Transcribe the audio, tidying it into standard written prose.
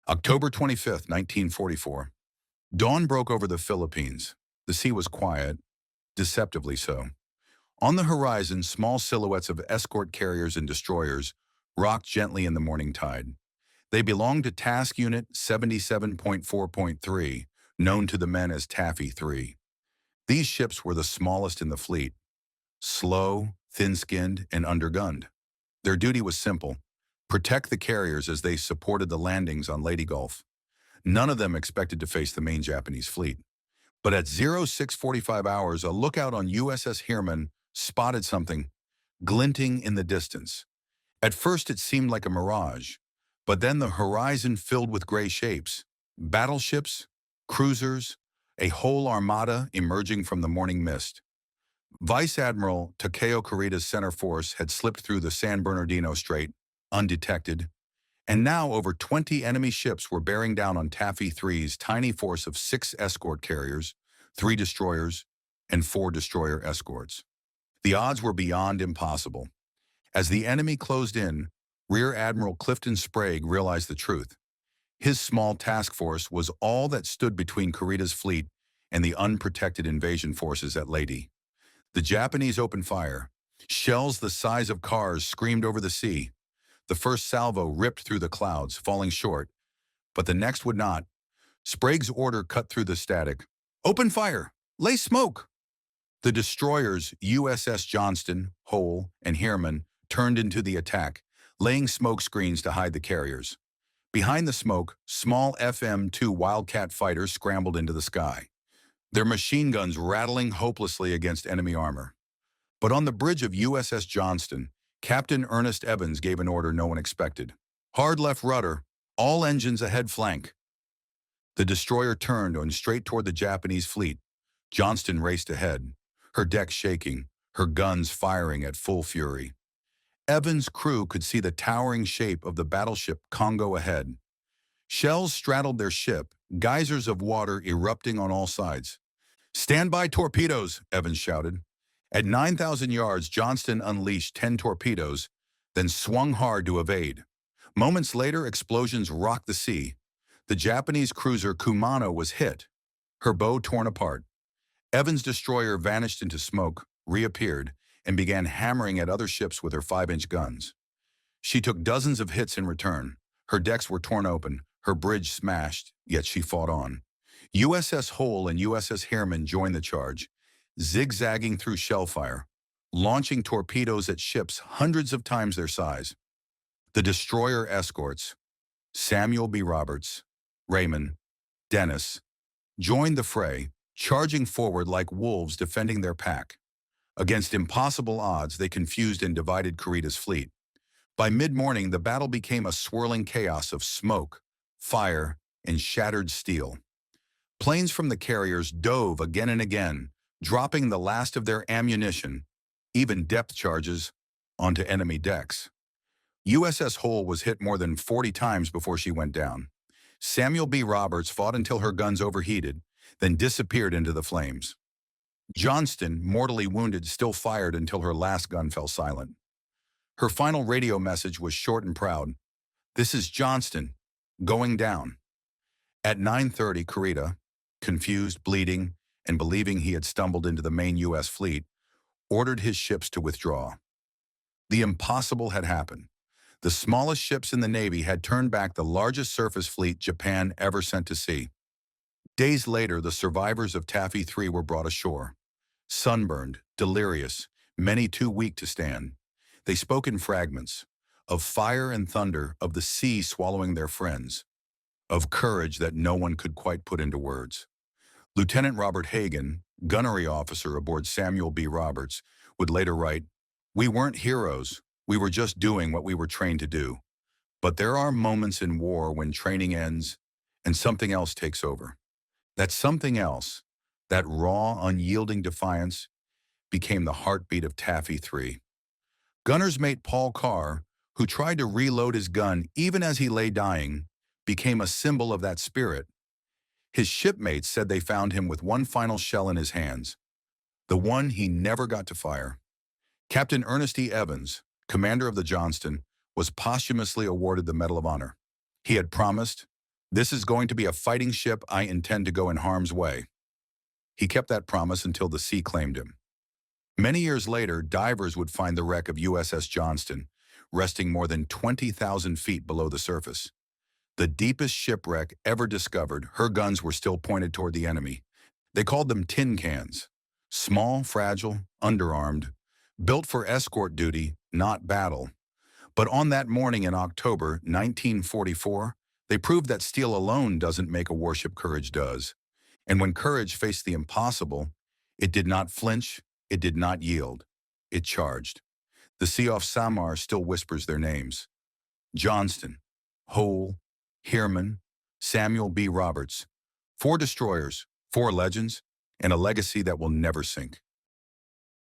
October 25th, 1944. Dawn broke over the Philippines. The sea was quiet, deceptively so. On the horizon, small silhouettes of escort carriers and destroyers rocked gently in the morning tide. They belonged to Task Unit 77.4.3, known to the men as Taffy 3. These ships were the smallest in the fleet, slow, thin-skinned, and undergunned. Their duty was simple: protect the carriers as they supported the landings on Leyte Gulf. None of them expected to face the main Japanese fleet. But at 0645 hours, a lookout on USS Heermann spotted something glinting in the distance. At first it seemed like a mirage, but then the horizon filled with gray shapes: battleships, cruisers, a whole armada emerging from the morning mist. Vice Admiral Takeo Kurita's center force had slipped through the San Bernardino Strait, undetected, and now over 20 enemy ships were bearing down on Taffy 3's tiny force of 6 escort carriers, 3 destroyers, and 4 destroyer escorts. The odds were beyond impossible. As the enemy closed in, Rear Admiral Clifton Sprague realized the truth. His small task force was all that stood between Kurita's fleet and the unprotected invasion forces at Leyte. The Japanese opened fire. Shells the size of cars screamed over the sea. The first salvo ripped through the clouds, falling short, but the next would not. Sprague's order cut through the static. "Open fire! Lay smoke!" The destroyers USS Johnston, Hoel, and Heermann turned into the attack, laying smoke screens to hide the carriers. Behind the smoke, small FM-2 Wildcat fighters scrambled into the sky, their machine guns rattling hopelessly against enemy armor. But on the bridge of USS Johnston, Captain Ernest Evans gave an order no one expected. "Hard left rudder, all engines ahead flank." The destroyer turned and straight toward the Japanese fleet. Johnston raced ahead, her deck shaking, her guns firing at full fury. Evans' crew could see the towering shape of the battleship Congo ahead. Shells straddled their ship, geysers of water erupting on all sides. "Stand by torpedoes," Evans shouted. At 9,000 yards, Johnston unleashed 10 torpedoes, then swung hard to evade. Moments later, explosions rocked the sea. The Japanese cruiser Kumano was hit, her bow torn apart. Evans' destroyer vanished into smoke, reappeared, and began hammering at other ships with her 5-inch guns. She took dozens of hits in return. Her decks were torn open, her bridge smashed, yet she fought on. USS Hoel and USS Heermann joined the charge, zigzagging through shellfire, launching torpedoes at ships hundreds of times their size. The destroyer escorts, Samuel B. Roberts, Raymond, Dennis, joined the fray, charging forward like wolves defending their pack. Against impossible odds, they confused and divided Kurita's fleet. By mid-morning, the battle became a swirling chaos of smoke, fire, and shattered steel. Planes from the carriers dove again and again, dropping the last of their ammunition, even depth charges, onto enemy decks. USS Hoel was hit more than 40 times before she went down. Samuel B. Roberts fought until her guns overheated, then disappeared into the flames. Johnston, mortally wounded, still fired until her last gun fell silent. Her final radio message was short and proud. "This is Johnston, going down." At 9:30, Kurita, confused, bleeding, and believing he had stumbled into the main U.S. fleet, ordered his ships to withdraw. The impossible had happened. The smallest ships in the Navy had turned back the largest surface fleet Japan ever sent to sea. Days later, the survivors of Taffy 3 were brought ashore. Sunburned, delirious, many too weak to stand. They spoke in fragments, of fire and thunder, of the sea swallowing their friends, of courage that no one could quite put into words. Lieutenant Robert Hagan, gunnery officer aboard Samuel B. Roberts, would later write, "We weren't heroes, we were just doing what we were trained to do. But there are moments in war when training ends and something else takes over. That something else, that raw, unyielding defiance, became the heartbeat of Taffy 3. Gunner's mate Paul Carr, who tried to reload his gun even as he lay dying, became a symbol of that spirit. His shipmates said they found him with one final shell in his hands, the one he never got to fire. Captain Ernest E. Evans, commander of the Johnston, was posthumously awarded the Medal of Honor. He had promised, "This is going to be a fighting ship I intend to go in harm's way." He kept that promise until the sea claimed him. Many years later, divers would find the wreck of USS Johnston, resting more than 20,000 feet below the surface. The deepest shipwreck ever discovered, her guns were still pointed toward the enemy. They called them tin cans. Small, fragile, underarmed, built for escort duty, not battle. But on that morning in October 1944, they proved that steel alone doesn't make a warship, courage does. And when courage faced the impossible, it did not flinch, it did not yield. It charged. The sea off Samar still whispers their names. Johnston, Hoel, Heermann, Samuel B. Roberts. 4 destroyers, 4 legends, and a legacy that will never sink.